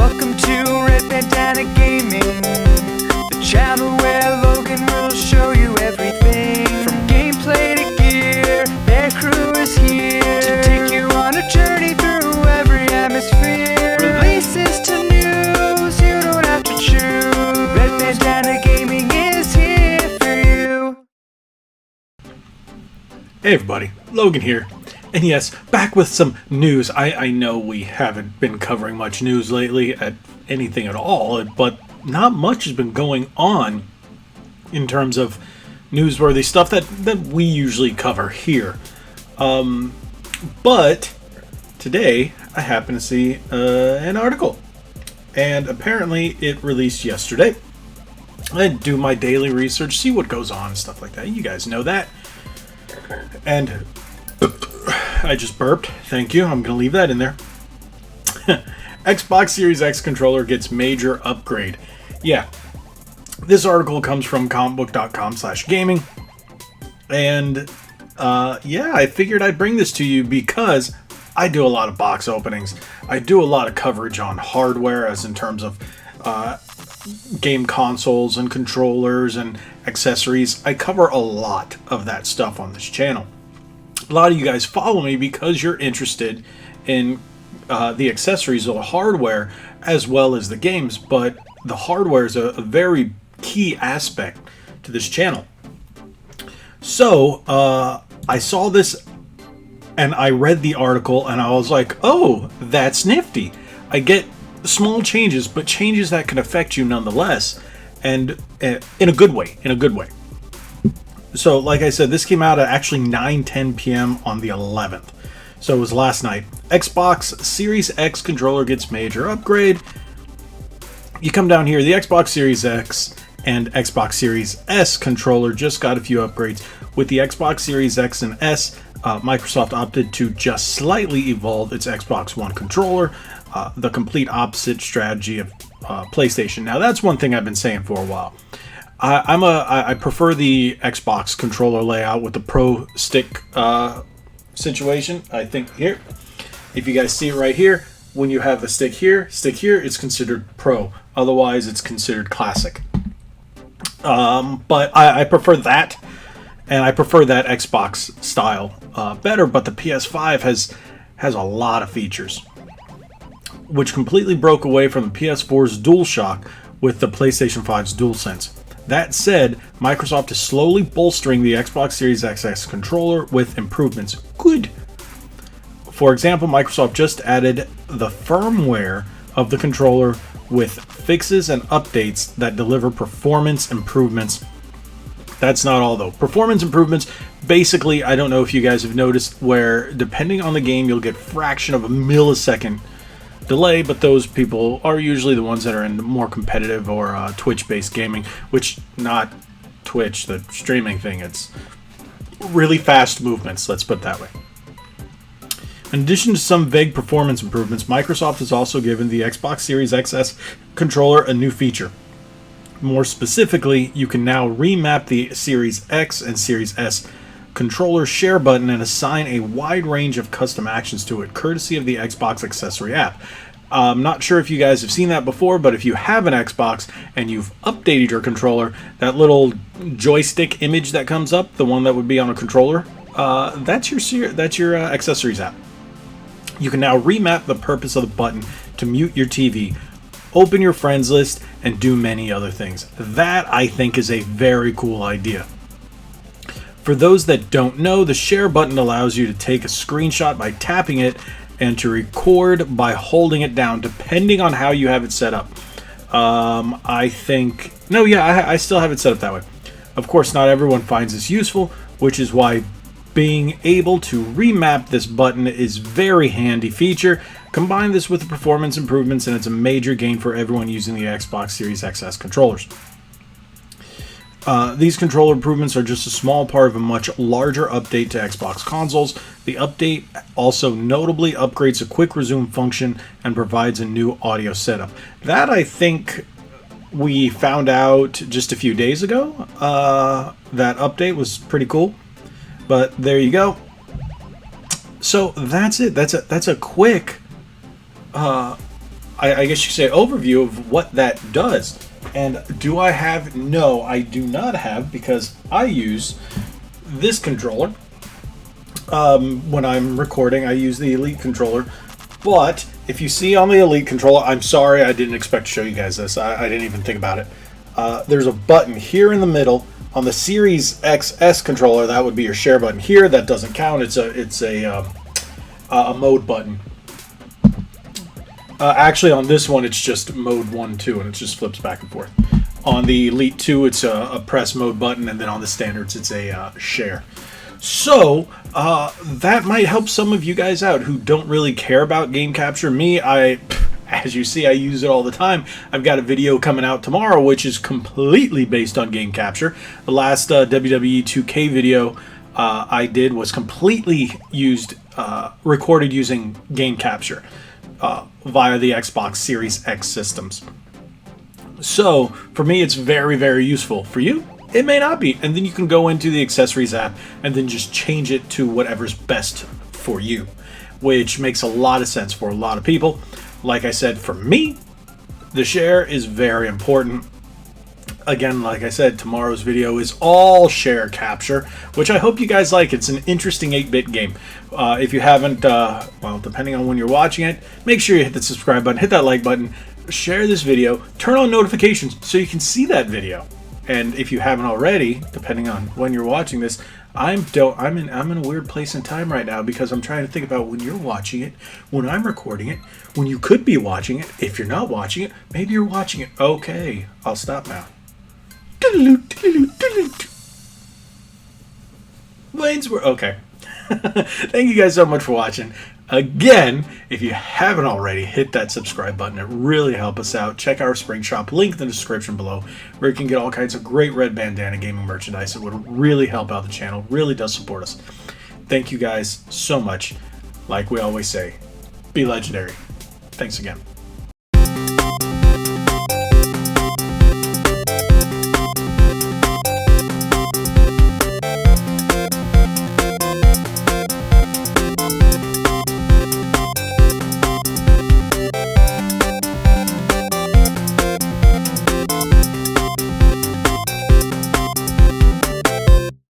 Welcome to Red Bandana Gaming, the channel where Logan will show you everything. From gameplay to gear, their crew is here to take you on a journey through every atmosphere. Releases to news, you don't have to choose. Red Bandana Gaming is here for you. Hey everybody, Logan here. And yes, back with some news. I know we haven't been covering much news lately, at anything at all, but not much has been going on in terms of newsworthy stuff that we usually cover here. But today I happen to see an article, and apparently it released yesterday. I do my daily research, see what goes on and stuff like that. You guys know that. And I just burped. Thank you. I'm going to leave that in there. Xbox Series X controller gets major upgrade. Yeah. This article comes from comicbook.com/gaming. And yeah, I figured I'd bring this to you because I do a lot of box openings. I do a lot of coverage on hardware, as in terms of game consoles and controllers and accessories. I cover a lot of that stuff on this channel. A lot of you guys follow me because you're interested in the accessories or the hardware as well as the games, but the hardware is a very key aspect to this channel. So I saw this and I read the article and I was like, oh, that's nifty. I get small changes, but changes that can affect you nonetheless, and in a good way, So, like I said, this came out at actually 9:10 p.m. on the 11th. So it was last night. Xbox Series X controller gets major upgrade. You come down here, the Xbox Series X and Xbox Series S controller just got a few upgrades. With the Xbox Series X and S, Microsoft opted to just slightly evolve its Xbox One controller, the complete opposite strategy of PlayStation. Now, that's one thing I've been saying for a while. I prefer the Xbox controller layout with the Pro stick situation. I think here, if you guys see it right here, when you have a stick here, it's considered Pro. Otherwise, it's considered Classic. But I prefer that, and I prefer that Xbox style better. But the PS5 has a lot of features, which completely broke away from the PS4's DualShock with the PlayStation 5's DualSense. That said, Microsoft is slowly bolstering the Xbox Series XS controller with improvements. Good. For example, Microsoft just added the firmware of the controller with fixes and updates that deliver performance improvements. That's not all, though. Performance improvements, basically, I don't know if you guys have noticed, where depending on the game, you'll get fraction of a millisecond delay, but those people are usually the ones that are in more competitive or Twitch-based gaming, which, not Twitch, the streaming thing, it's really fast movements, let's put it that way. In addition to some vague performance improvements, Microsoft has also given the Xbox Series XS controller a new feature. More specifically, you can now remap the Series X and Series S controller share button and assign a wide range of custom actions to it, courtesy of the Xbox accessory app. I'm not sure if you guys have seen that before, but if you have an Xbox and you've updated your controller, that little joystick image that comes up, the one that would be on a controller, that's your accessories app. You can now remap the purpose of the button to mute your TV, open your friends list, and do many other things. That, I think, is a very cool idea. For those that don't know, the share button allows you to take a screenshot by tapping it and to record by holding it down, depending on how you have it set up. I still have it set up that way. Of course, not everyone finds this useful, which is why being able to remap this button is a very handy feature. Combine this with the performance improvements, and it's a major gain for everyone using the Xbox Series XS controllers. These controller improvements are just a small part of a much larger update to Xbox consoles. The update also notably upgrades the quick resume function and provides a new audio setup. That, I think, we found out just a few days ago. That update was pretty cool. But there you go. So that's it. That's a quick I guess you could say, overview of what that does. And do I have? No, I do not have, because I use this controller. When I'm recording, I use the Elite controller. But if you see on the Elite controller, I'm sorry, I didn't expect to show you guys this. I didn't even think about it. There's a button here in the middle. On the Series XS controller, that would be your share button here. That doesn't count. It's a mode button. Actually, on this one, it's just mode 1, 2, and it just flips back and forth. On the Elite 2, it's a press mode button, and then on the standards, it's a share. So, that might help some of you guys out who don't really care about game capture. Me, as you see, I use it all the time. I've got a video coming out tomorrow, which is completely based on game capture. The last WWE 2K video I did was completely recorded using game capture via the Xbox Series X systems. So, for me, it's very, very useful. For you, it may not be. And then you can go into the accessories app and then just change it to whatever's best for you, which makes a lot of sense for a lot of people. Like I said, for me, the share is very important. Again, like I said, tomorrow's video is all share capture, which I hope you guys like. It's an interesting 8-bit game. If you haven't, well, depending on when you're watching it, make sure you hit the subscribe button, hit that like button, share this video, turn on notifications so you can see that video. And if you haven't already, depending on when you're watching this, I'm in a weird place in time right now, because I'm trying to think about when you're watching it, when I'm recording it, when you could be watching it. If you're not watching it, maybe you're watching it. Okay, I'll stop now. Wayne's World. Okay. Thank you guys so much for watching. Again, if you haven't already, hit that subscribe button. It really helps us out. Check our spring shop, link in the description below, where you can get all kinds of great Red Bandana gaming merchandise. It would really help out the channel. Really does support us. Thank you guys so much. Like we always say, be legendary. Thanks again.